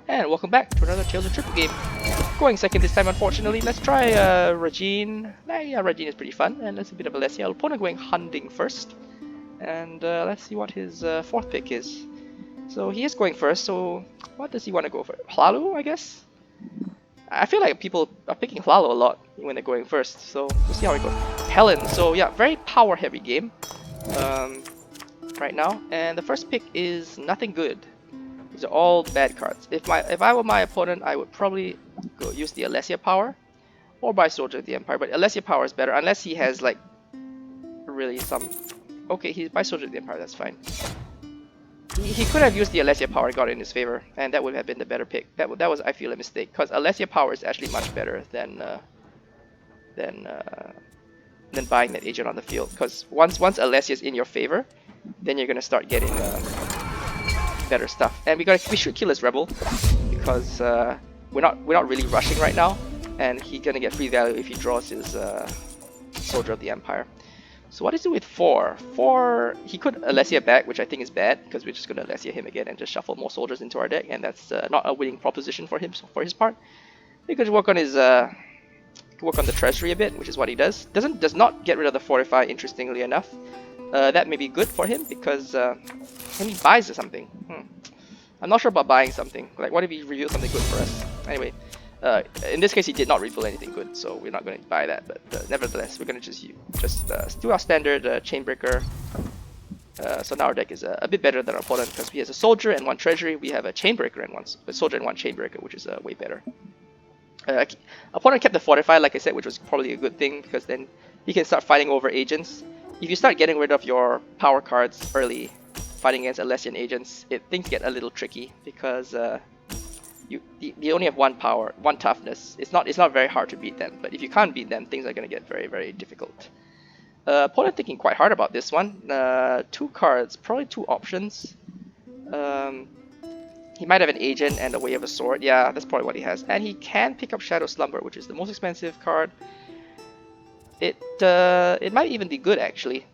And welcome back to another Tales of Tribute game. Going second this time, unfortunately. Let's try Regine. Yeah, Regine is pretty fun. And let's a bit of Alessia. Opponent going hunting first. And let's see what his fourth pick is. So he is going first, so what does he want to go for? Hlalu, I guess? I feel like people are picking Hlalu a lot when they're going first, so we'll see how it goes. Helen, so yeah, very power heavy game right now. And the first pick is nothing good. These are all bad cards. If I were my opponent, I would probably go use the Alessia power or buy Soldier of the Empire. But Alessia power is better unless he has like really some. Okay, he buys Soldier of the Empire. That's fine. He could have used the Alessia power, got it in his favor, and that would have been the better pick. That was, I feel, a mistake because Alessia power is actually much better than buying that agent on the field. Because once Alessia is in your favor, then you're gonna start getting better stuff. And we should kill his rebel because we're not really rushing right now, and he's gonna get free value if he draws his Soldier of the Empire. So what is it with 4? 4, he could Alessia back, which I think is bad because we're just gonna Alessia him again and just shuffle more soldiers into our deck, and that's not a winning proposition for him for his part. He could work on his work on the treasury a bit, which is what he does. Does not get rid of the fortify, interestingly enough. That may be good for him because when he buys something, I'm not sure about buying something. Like, what if he reveals something good for us? Anyway, in this case, he did not reveal anything good, so we're not going to buy that. But nevertheless, we're going to just do our standard Chainbreaker. So now our deck is a bit better than our opponent because he has a soldier and 1 treasury. We have a Chainbreaker and a soldier and 1 Chainbreaker, which is way better. Opponent kept the fortify, like I said, which was probably a good thing because then he can start fighting over agents. If you start getting rid of your power cards early, fighting against Alessian agents, things get a little tricky because you only have 1 power, 1 toughness. It's not very hard to beat them, but if you can't beat them, things are going to get very, very difficult. Opponent thinking quite hard about this one. 2 cards, probably 2 options. He might have an agent and a Way of a Sword. Yeah, that's probably what he has. And he can pick up Shadow Slumber, which is the most expensive card. It might even be good actually.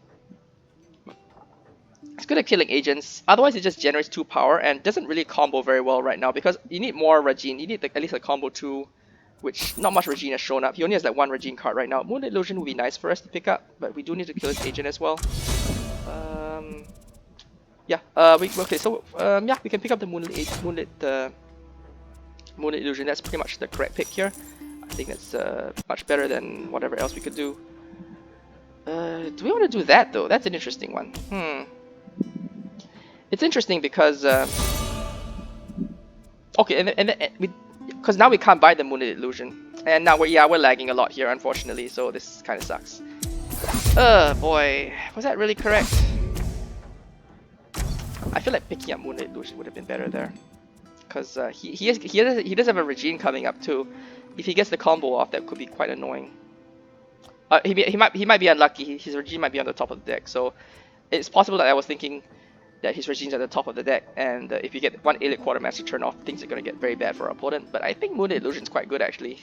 It's good at killing agents. Otherwise, it just generates 2 power and doesn't really combo very well right now because you need more Regine. You need at least a combo 2, which not much Regine has shown up. He only has like 1 Regine card right now. Moonlit Illusion would be nice for us to pick up, but we do need to kill his agent as well. Yeah. Okay. So yeah, we can pick up the Moonlit Illusion. That's pretty much the correct pick here. I think that's much better than whatever else we could do. Do we want to do that though? That's an interesting one. It's interesting because okay, because now we can't buy the Moonlit Illusion, and now we're lagging a lot here, unfortunately. So this kind of sucks. Boy, was that really correct? I feel like picking up Moonlit Illusion would have been better there, because he does have a Regine coming up too. If he gets the combo off, that could be quite annoying. He might be unlucky. His Regine might be on the top of the deck, so it's possible that I was thinking that his Regine's at the top of the deck, and if you get 1 Elite Quartermaster turn off, things are going to get very bad for our opponent. But I think Moonlit Illusion's quite good actually.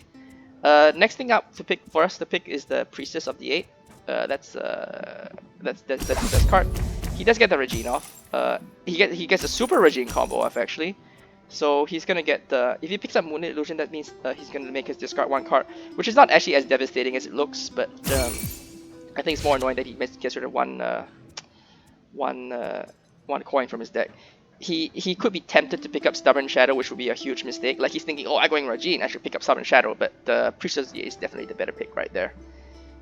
Next thing up to pick for us to pick is the Priestess of the 8. That's this card. He does get the Regine off. He gets a Super Regine combo off actually. So he's gonna get the. If he picks up Moonlit Illusion, that means he's gonna make his discard 1 card, which is not actually as devastating as it looks. But I think it's more annoying that he gets rid of one coin from his deck. He could be tempted to pick up Stubborn Shadow, which would be a huge mistake. Like he's thinking, oh, I'm going Regine, I should pick up Stubborn Shadow. But the Priestess is definitely the better pick right there.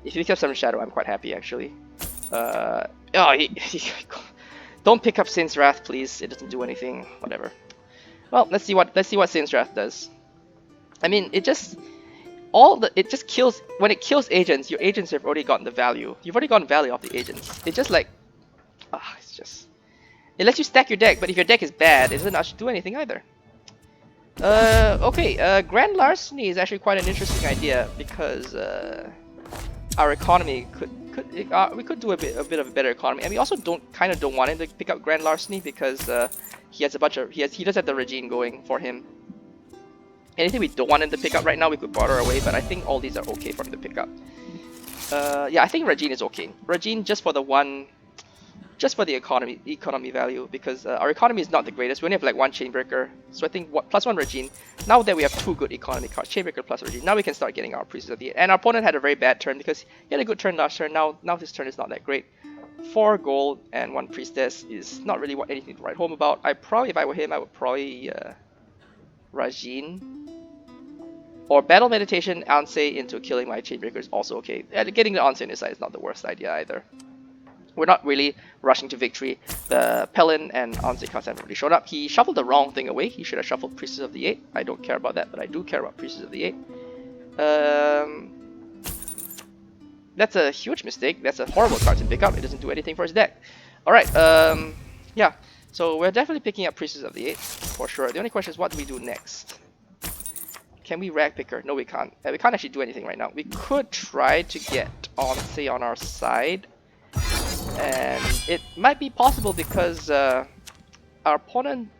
If he picks up Stubborn Shadow, I'm quite happy actually. Don't pick up Saint's Wrath, please. It doesn't do anything. Whatever. Well, let's see what Saint's Wrath does. I mean, it just kills when it kills agents. Your agents have already gotten the value. You've already gotten value off the agents. It's just like, it's just. It lets you stack your deck, but if your deck is bad, it doesn't actually do anything either. Okay, Grand Larceny is actually quite an interesting idea because our economy we could do a bit of a better economy, and we also don't want him to pick up Grand Larceny because he has a bunch of he does have the Regine going for him. Anything we don't want him to pick up right now, we could barter away, but I think all these are okay for him to pick up. Yeah, I think Regine is okay. Regine just for the 1 just for the economy value, because our economy is not the greatest. We only have like one Chainbreaker, so I think what +1 Regine. Now that we have 2 good economy cards, Chainbreaker plus Regine, now we can start getting our Priestess of the 8. And our opponent had a very bad turn because he had a good turn last turn. Now his turn is not that great. 4 gold and 1 Priestess is not really anything to write home about. I probably, if I were him, I would probably Regine. Or Battle Meditation, Ansei into killing my Chainbreaker is also okay. And getting the Ansei on his side is not the worst idea either. We're not really rushing to victory. The Pelin and Ansei cards haven't really shown up. He shuffled the wrong thing away. He should have shuffled Priestess of the 8. I don't care about that, but I do care about Priestess of the 8. That's a huge mistake. That's a horrible card to pick up. It doesn't do anything for his deck. Alright, yeah. So we're definitely picking up Priestess of the 8, for sure. The only question is, what do we do next? Can we Rag Picker? No, we can't. We can't actually do anything right now. We could try to get Ansei on our side. And it might be possible because our opponent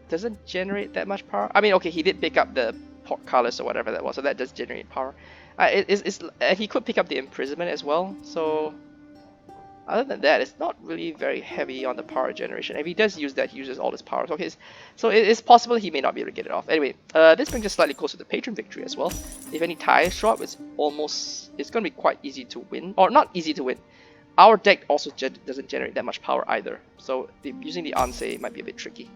doesn't generate that much power. I mean, okay, he did pick up the Portcullis or whatever that was, so that does generate power. He could pick up the Imprisonment as well, so other than that, it's not really very heavy on the power generation. If he does use that, he uses all his powers. Okay, so it's possible he may not be able to get it off. Anyway, this brings us slightly closer to Patron Victory as well. If any ties show up, it's going to be quite easy to win. Or not easy to win. Our deck also doesn't generate that much power either. So using the Ansei might be a bit tricky.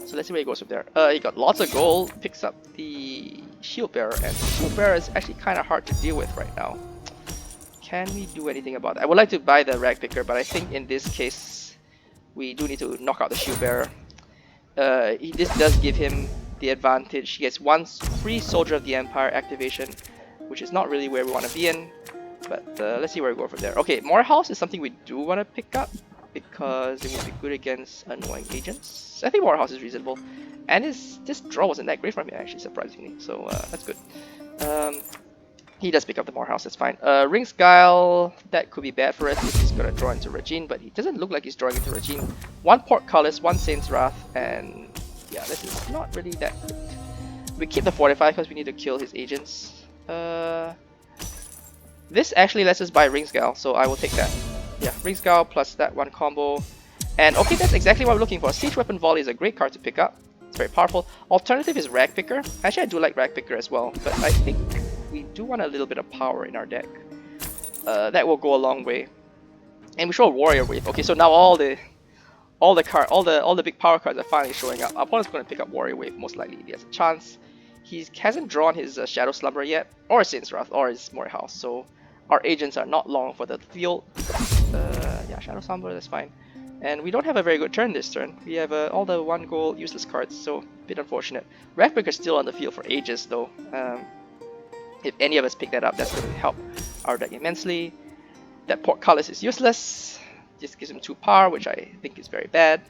So let's see where he goes from there. He got lots of gold, picks up the Shield Bearer, and Shield Bearer is actually kind of hard to deal with right now. Can we do anything about that? I would like to buy the Rag Picker, but I think in this case we do need to knock out the Shield Bearer. This does give him the advantage. He gets 1 free Soldier of the Empire activation, which is not really where we want to be in. But let's see where we go from there. Okay, Morehouse is something we do want to pick up because it would be good against annoying agents. I think Morehouse is reasonable. And this draw wasn't that great from him actually, surprisingly. So that's good. He does pick up the Morehouse, that's fine. Ring's Guile, that could be bad for us if he's gonna draw into Regine, but he doesn't look like he's drawing into Regine. 1 Portcullis, 1 Saint's Wrath, and yeah, this is not really that good. We keep the Fortify because we need to kill his agents. This actually lets us buy Ring's Guile, so I will take that. Yeah, Ring's Guile plus that 1 combo. And okay, that's exactly what we're looking for. Siege Weapon Volley is a great card to pick up. It's very powerful. Alternative is Rag Picker. Actually, I do like Rag Picker as well, but I think we do want a little bit of power in our deck. That will go a long way. And we show a Warrior Wave. Okay, so now all the big power cards are finally showing up. Our opponent's going to pick up Warrior Wave most likely. He has a chance. He hasn't drawn his Shadow Slumber yet, or Saint's Wrath, or his Morehouse. So our agents are not long for the field. Yeah, Shadow Slumber, that's fine. And we don't have a very good turn this turn. We have all the 1 gold useless cards, so a bit unfortunate. Ragbreaker's still on the field for ages though. If any of us pick that up, that's going to help our deck immensely. That Portcullis is useless. Just gives him 2 power, which I think is very bad.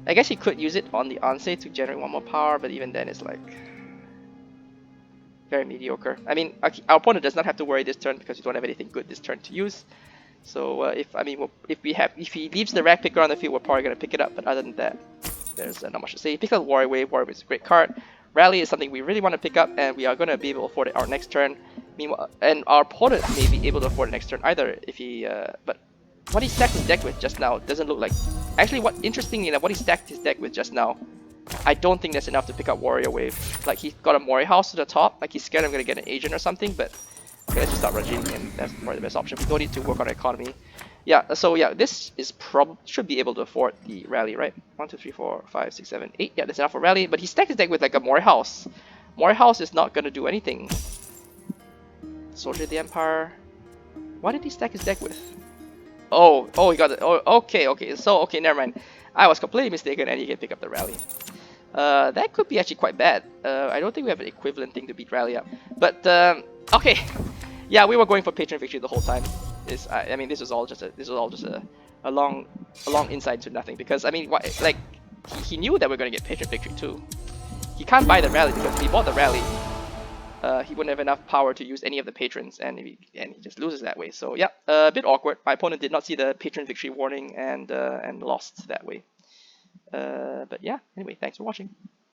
I guess he could use it on the Ansei to generate 1 more power, but even then it's like very mediocre. I mean, our opponent does not have to worry this turn because we don't have anything good this turn to use. So if he leaves the Rag Picker on the field, we're probably gonna pick it up. But other than that, there's not much to say. He picks up Warrior Wave. Warrior Wave is a great card. Rally is something we really want to pick up, and we are gonna be able to afford it our next turn. Meanwhile, and our opponent may be able to afford it next turn either if he. But what he stacked his deck with just now doesn't look like. Actually, interestingly enough, what he stacked his deck with just now, I don't think that's enough to pick up Warrior Wave. Like, he's got a Morehouse to the top, like he's scared I'm gonna get an agent or something, but okay, let's just start Regine, and that's probably the best option. We don't need to work on our economy. Yeah, so yeah, this is should be able to afford the rally, right? 1, 2, 3, 4, 5, 6, 7, 8. Yeah, that's enough for rally, but he stacked his deck with like a Morehouse. Morehouse is not gonna do anything. Soldier of the Empire. What did he stack his deck with? Oh, he got it. Oh, okay. So, okay, never mind. I was completely mistaken, and he can pick up the rally. That could be actually quite bad. I don't think we have an equivalent thing to beat rally up. But okay, yeah, we were going for Patron Victory the whole time. I mean, this was all just a long insight to nothing. Because I mean, like he knew that we're going to get Patron Victory too. He can't buy the rally because if he bought the rally, he wouldn't have enough power to use any of the patrons, and he just loses that way. So yeah, a bit awkward. My opponent did not see the Patron Victory warning and lost that way. But yeah, anyway, thanks for watching.